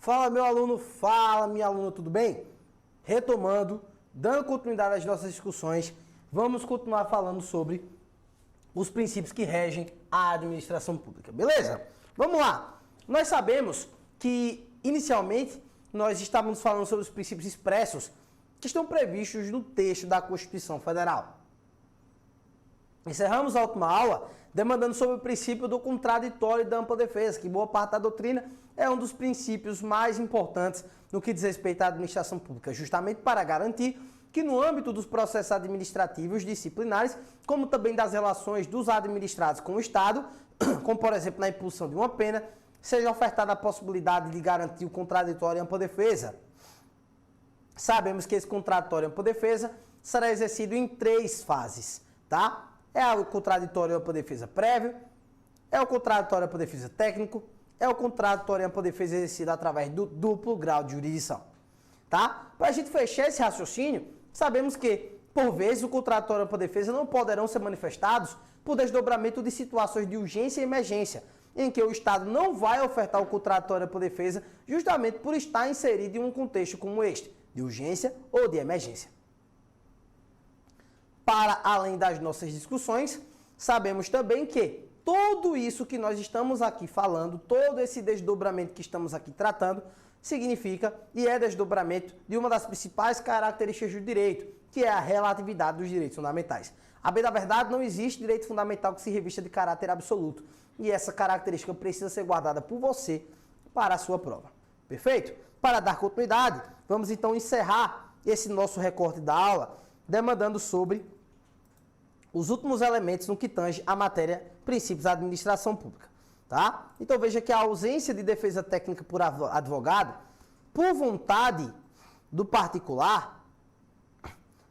Fala, meu aluno, fala, minha aluna, tudo bem? Retomando, dando continuidade às nossas discussões, vamos continuar falando sobre os princípios que regem a administração pública, beleza? Vamos lá. Nós sabemos que, inicialmente, nós estávamos falando sobre os princípios expressos que estão previstos no texto da Constituição Federal. Encerramos a última aula demandando sobre o princípio do contraditório e da ampla defesa, que boa parte da doutrina é um dos princípios mais importantes no que diz respeito à administração pública, justamente para garantir que no âmbito dos processos administrativos disciplinares, como também das relações dos administrados com o Estado, como por exemplo na imposição de uma pena, seja ofertada a possibilidade de garantir o contraditório e ampla defesa. Sabemos que esse contraditório e ampla defesa será exercido em 3 fases, tá? É o contraditório e ampla defesa prévio, é o contraditório e ampla defesa técnico, é o contraditório e ampla defesa exercido através do duplo grau de jurisdição, tá? Para a gente fechar esse raciocínio, sabemos que, por vezes, o contraditório e ampla defesa não poderão ser manifestados por desdobramento de situações de urgência e emergência, em que o Estado não vai ofertar o contraditório e ampla defesa justamente por estar inserido em um contexto como este, de urgência ou de emergência. Para além das nossas discussões, sabemos também que tudo isso que nós estamos aqui falando, todo esse desdobramento que estamos aqui tratando, significa e é desdobramento de uma das principais características do direito, que é a relatividade dos direitos fundamentais. A bem da verdade, não existe direito fundamental que se revista de caráter absoluto, e essa característica precisa ser guardada por você para a sua prova. Perfeito? Para dar continuidade, vamos então encerrar esse nosso recorte da aula, demandando sobre os últimos elementos no que tange a matéria princípios da administração pública, tá? Então veja que a ausência de defesa técnica por advogado, por vontade do particular,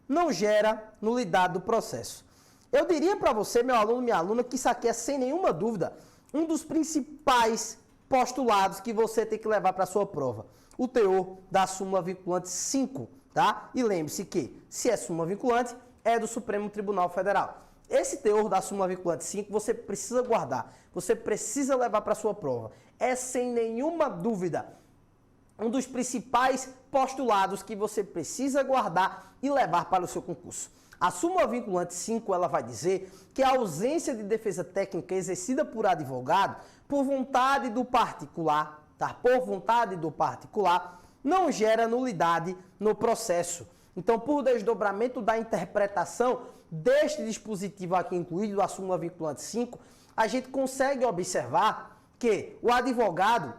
não gera nulidade do processo. Eu diria para você, meu aluno, minha aluna, que isso aqui é sem nenhuma dúvida um dos principais postulados que você tem que levar para a sua prova. O teor da súmula vinculante 5, tá? E lembre-se que, se é súmula vinculante, é do Supremo Tribunal Federal. Esse teor da súmula vinculante 5 você precisa guardar, você precisa levar para a sua prova. É sem nenhuma dúvida um dos principais postulados que você precisa guardar e levar para o seu concurso. A súmula vinculante 5, ela vai dizer que a ausência de defesa técnica exercida por advogado, por vontade do particular, tá? Por vontade do particular, não gera nulidade no processo. Então, por desdobramento da interpretação deste dispositivo aqui incluído, a súmula vinculante 5, a gente consegue observar que o advogado,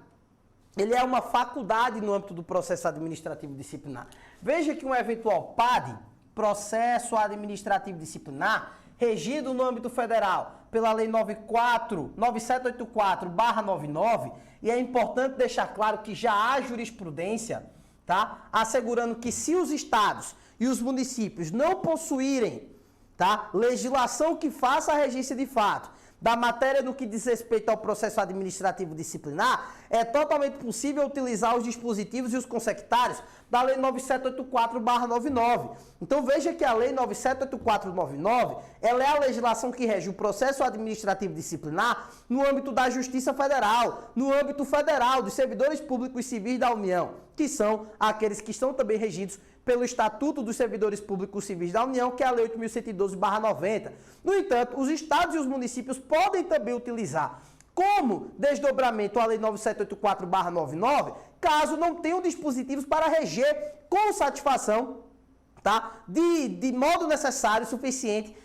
ele é uma faculdade no âmbito do processo administrativo disciplinar. Veja que um eventual PAD, processo administrativo disciplinar, regido no âmbito federal pela Lei 9784/99, e é importante deixar claro que já há jurisprudência, tá? Assegurando que se os estados e os municípios não possuírem, tá, legislação que faça a regência de fato da matéria no que diz respeito ao processo administrativo disciplinar, é totalmente possível utilizar os dispositivos e os consectários da Lei 9784/99. Então veja que a Lei 9784/99, ela é a legislação que rege o processo administrativo disciplinar no âmbito da Justiça Federal, no âmbito federal dos servidores públicos civis da União, que são aqueles que estão também regidos pelo Estatuto dos Servidores Públicos Civis da União, que é a Lei 8.112/90. No entanto, os estados e os municípios podem também utilizar como desdobramento a Lei 9784/99, caso não tenham dispositivos para reger com satisfação, tá, de modo necessário e suficiente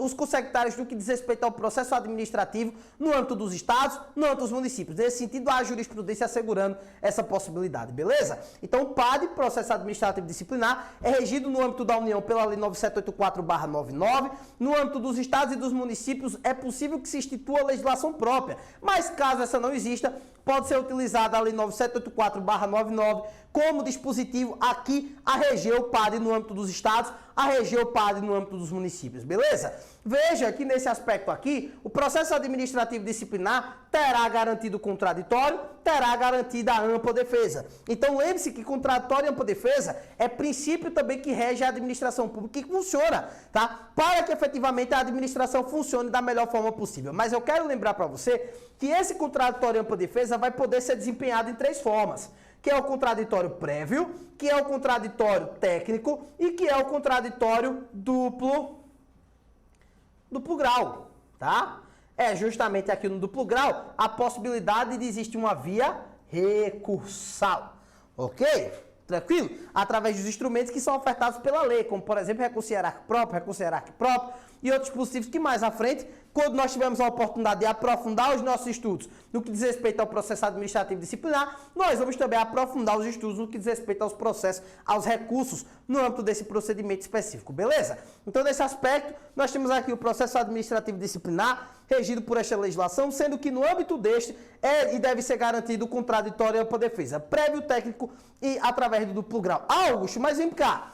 os consectários no que diz respeito ao processo administrativo no âmbito dos estados, no âmbito dos municípios. Nesse sentido, há a jurisprudência assegurando essa possibilidade, beleza? Então, o PAD, processo administrativo disciplinar, é regido no âmbito da União pela Lei 9784/99. No âmbito dos estados e dos municípios, é possível que se institua legislação própria, mas caso essa não exista, pode ser utilizada a Lei 9784/99 como dispositivo aqui a reger o PAD no âmbito dos estados, a reger o PAD no âmbito dos municípios, beleza? beleza? Veja que nesse aspecto aqui, o processo administrativo disciplinar terá garantido o contraditório, terá garantida a ampla defesa. Então lembre-se que contraditório e ampla defesa é princípio também que rege a administração pública, que funciona, tá? Para que efetivamente a administração funcione da melhor forma possível. Mas eu quero lembrar para você que esse contraditório e ampla defesa vai poder ser desempenhado em 3 formas, que é o contraditório prévio, que é o contraditório técnico e que é o contraditório duplo grau, tá? É justamente aqui no duplo grau a possibilidade de existir uma via recursal, ok? Tranquilo? Através dos instrumentos que são ofertados pela lei, como por exemplo recurso hierárquico próprio e outros possíveis que mais à frente, quando nós tivermos a oportunidade de aprofundar os nossos estudos no que diz respeito ao processo administrativo disciplinar, nós vamos também aprofundar os estudos no que diz respeito aos processos, aos recursos no âmbito desse procedimento específico, beleza? Então, nesse aspecto, nós temos aqui o processo administrativo disciplinar, regido por esta legislação, sendo que no âmbito deste é e deve ser garantido o contraditório e ampla defesa, prévio, técnico e através do duplo grau. Augusto, mas vem cá,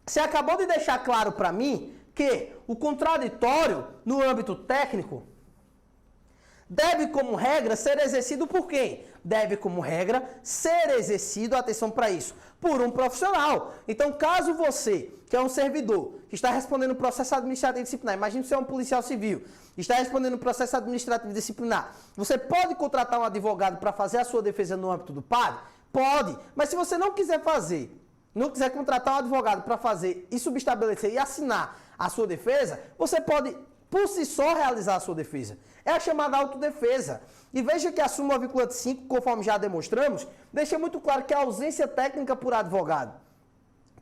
você acabou de deixar claro para mim que o contraditório no âmbito técnico deve, como regra, ser exercido por quem? Deve, como regra, ser exercido, atenção para isso, por um profissional. Então, caso você, que é um servidor, que está respondendo processo administrativo disciplinar, imagine você é um policial civil, está respondendo processo administrativo disciplinar, você pode contratar um advogado para fazer a sua defesa no âmbito do PAD? Pode, mas se você não quiser fazer, não quiser contratar um advogado para fazer e subestabelecer e assinar a sua defesa, você pode, por si só, realizar a sua defesa. É a chamada autodefesa. E veja que a súmula vinculante 5, conforme já demonstramos, deixa muito claro que a ausência técnica por advogado,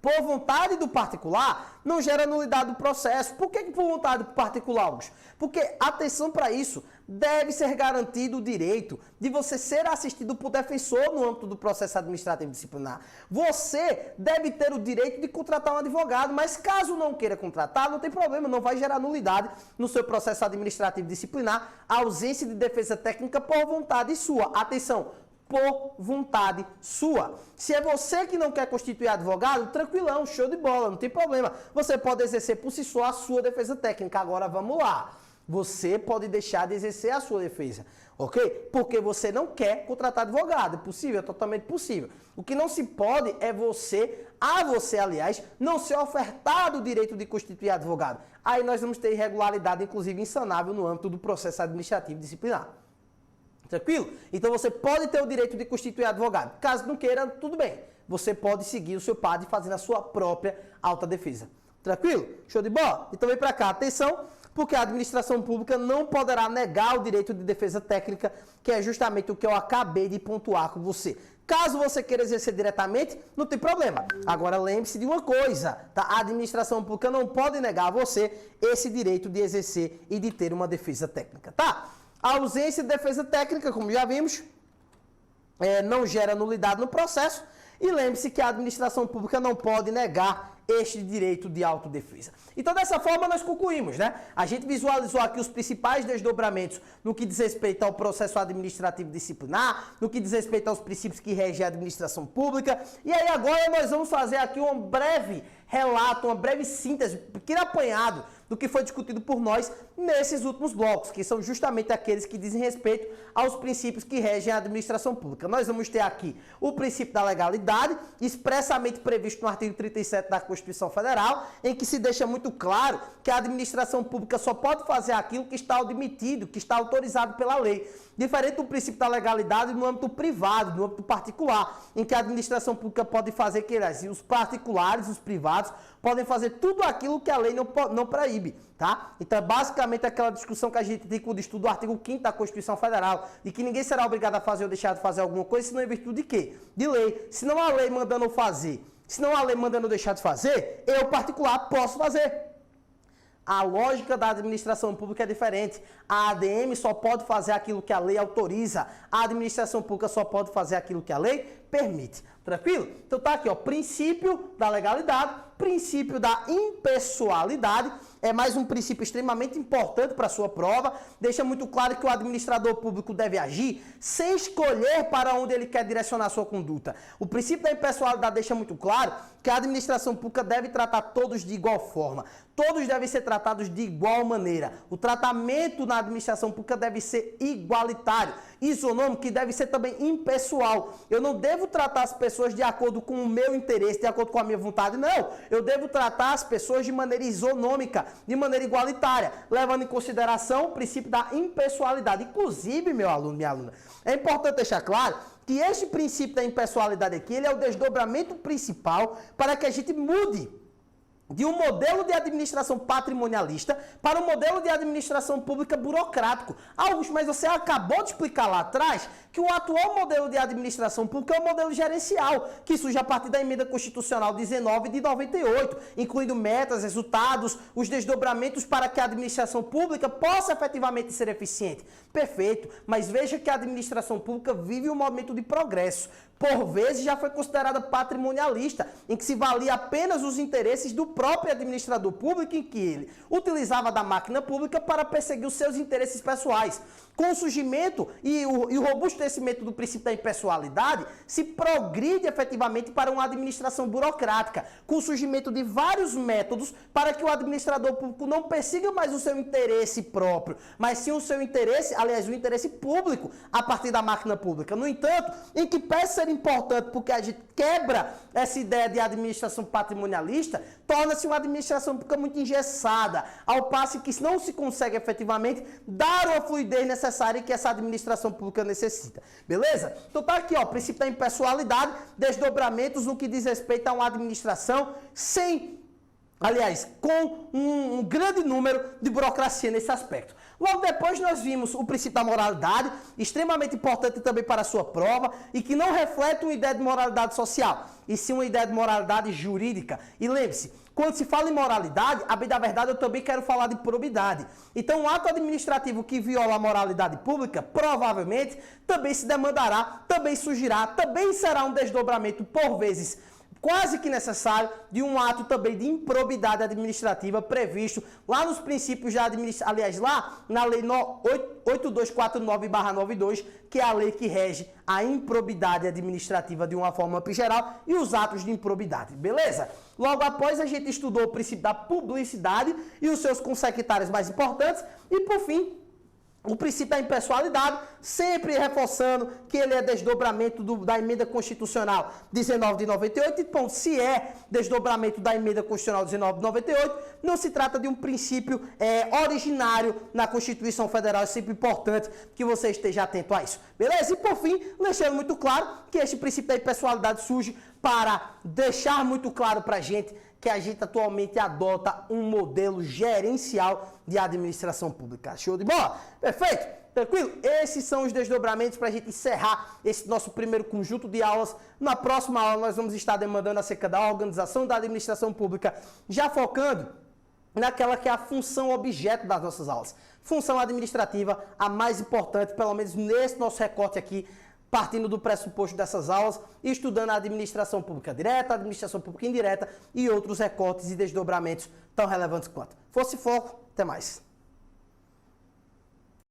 por vontade do particular, não gera nulidade do processo. Por que por vontade do particular, Augusto? Porque, atenção para isso, deve ser garantido o direito de você ser assistido por defensor no âmbito do processo administrativo disciplinar. Você deve ter o direito de contratar um advogado, mas caso não queira contratar, não tem problema, não vai gerar nulidade no seu processo administrativo disciplinar a ausência de defesa técnica por vontade sua. Atenção, por vontade sua. Se é você que não quer constituir advogado, tranquilão, show de bola, não tem problema. Você pode exercer por si só a sua defesa técnica. Agora vamos lá. Você pode deixar de exercer a sua defesa, ok? Porque você não quer contratar advogado. É possível? É totalmente possível. O que não se pode é você, aliás, não ser ofertado o direito de constituir advogado. Aí nós vamos ter irregularidade, inclusive insanável, no âmbito do processo administrativo disciplinar. Tranquilo? Então você pode ter o direito de constituir advogado. Caso não queira, tudo bem. Você pode seguir o seu PAD fazendo a sua própria autodefesa. Tranquilo? Show de bola? Então vem pra cá, atenção, porque a administração pública não poderá negar o direito de defesa técnica, que é justamente o que eu acabei de pontuar com você. Caso você queira exercer diretamente, não tem problema. Agora lembre-se de uma coisa, tá? A administração pública não pode negar a você esse direito de exercer e de ter uma defesa técnica, tá? A ausência de defesa técnica, como já vimos, não gera nulidade no processo. E lembre-se que a administração pública não pode negar este direito de autodefesa. Então, dessa forma, nós concluímos, né? A gente visualizou aqui os principais desdobramentos no que diz respeito ao processo administrativo disciplinar, no que diz respeito aos princípios que regem a administração pública. E aí, agora, nós vamos fazer aqui um breve relato, uma breve síntese, um pequeno apanhado do que foi discutido por nós nesses últimos blocos, que são justamente aqueles que dizem respeito aos princípios que regem a administração pública. Nós vamos ter aqui o princípio da legalidade, expressamente previsto no artigo 37 da Constituição Federal, em que se deixa muito claro que a administração pública só pode fazer aquilo que está admitido, que está autorizado pela lei. Diferente do princípio da legalidade no âmbito privado, no âmbito particular, em que a administração pública pode fazer que os particulares, os privados, podem fazer tudo aquilo que a lei não proíbe, tá? Então, é basicamente aquela discussão que a gente tem quando estuda o artigo 5º da Constituição Federal, de que ninguém será obrigado a fazer ou deixar de fazer alguma coisa, senão em virtude de quê? De lei. Se não há lei mandando fazer, se não há lei mandando deixar de fazer, eu, particular, posso fazer. A lógica da administração pública é diferente. A ADM só pode fazer aquilo que a lei autoriza. A administração pública só pode fazer aquilo que a lei permite. Tranquilo? Então tá aqui, ó, princípio da legalidade, princípio da impessoalidade, é mais um princípio extremamente importante para a sua prova, deixa muito claro que o administrador público deve agir sem escolher para onde ele quer direcionar a sua conduta. O princípio da impessoalidade deixa muito claro que a administração pública deve tratar todos de igual forma, todos devem ser tratados de igual maneira. O tratamento na administração pública deve ser igualitário, isonômico, que deve ser também impessoal. Eu não devo tratar as pessoas de acordo com o meu interesse, de acordo com a minha vontade, não. Eu devo tratar as pessoas de maneira isonômica, de maneira igualitária, levando em consideração o princípio da impessoalidade. Inclusive, meu aluno, minha aluna, é importante deixar claro que este princípio da impessoalidade aqui, ele é o desdobramento principal para que a gente mude de um modelo de administração patrimonialista para um modelo de administração pública burocrático. Augusto, mas você acabou de explicar lá atrás que o atual modelo de administração pública é o modelo gerencial, que surge a partir da emenda constitucional 19 de 98, incluindo metas, resultados, os desdobramentos para que a administração pública possa efetivamente ser eficiente. Perfeito, mas veja que a administração pública vive um momento de progresso. Por vezes já foi considerada patrimonialista, em que se valia apenas os interesses do próprio administrador público, em que ele utilizava da máquina pública para perseguir os seus interesses pessoais. Com o surgimento e o robustecimento do princípio da impessoalidade, se progride efetivamente para uma administração burocrática, com o surgimento de vários métodos para que o administrador público não persiga mais o seu interesse próprio, mas sim o seu interesse, aliás, o interesse público a partir da máquina pública. No entanto, em que peça ser importante porque a gente quebra essa ideia de administração patrimonialista, torna-se uma administração pública muito engessada, ao passo que não se consegue efetivamente dar a fluidez necessária que essa administração pública necessita. Beleza? Então tá aqui, ó, princípio da impessoalidade, desdobramentos no que diz respeito a uma administração com um grande número de burocracia nesse aspecto. Logo depois nós vimos o princípio da moralidade, extremamente importante também para a sua prova, e que não reflete uma ideia de moralidade social, e sim uma ideia de moralidade jurídica. E lembre-se, quando se fala em moralidade, a bem da verdade eu também quero falar de probidade. Então, um ato administrativo que viola a moralidade pública, provavelmente, também se demandará, também surgirá, também será um desdobramento, por vezes, quase que necessário, de um ato também de improbidade administrativa previsto lá nos princípios da administração, aliás, lá na lei 8249/92, que é a lei que rege a improbidade administrativa de uma forma geral e os atos de improbidade, beleza? Logo após a gente estudou o princípio da publicidade e os seus consecutários mais importantes e, por fim, o princípio da impessoalidade, sempre reforçando que ele é desdobramento da emenda constitucional 19 de 98. Então, se é desdobramento da emenda constitucional 19 de 98, não se trata de um princípio originário na Constituição Federal. É sempre importante que você esteja atento a isso. Beleza? E, por fim, deixando muito claro que este princípio da impessoalidade surge para deixar muito claro para a gente que a gente atualmente adota um modelo gerencial de administração pública. Show de bola? Perfeito? Tranquilo? Esses são os desdobramentos para a gente encerrar esse nosso primeiro conjunto de aulas. Na próxima aula nós vamos estar demandando acerca da organização da administração pública, já focando naquela que é a função objeto das nossas aulas. Função administrativa, a mais importante, pelo menos nesse nosso recorte aqui, partindo do pressuposto dessas aulas, estudando a administração pública direta, a administração pública indireta e outros recortes e desdobramentos tão relevantes quanto. Fosse foco, até mais.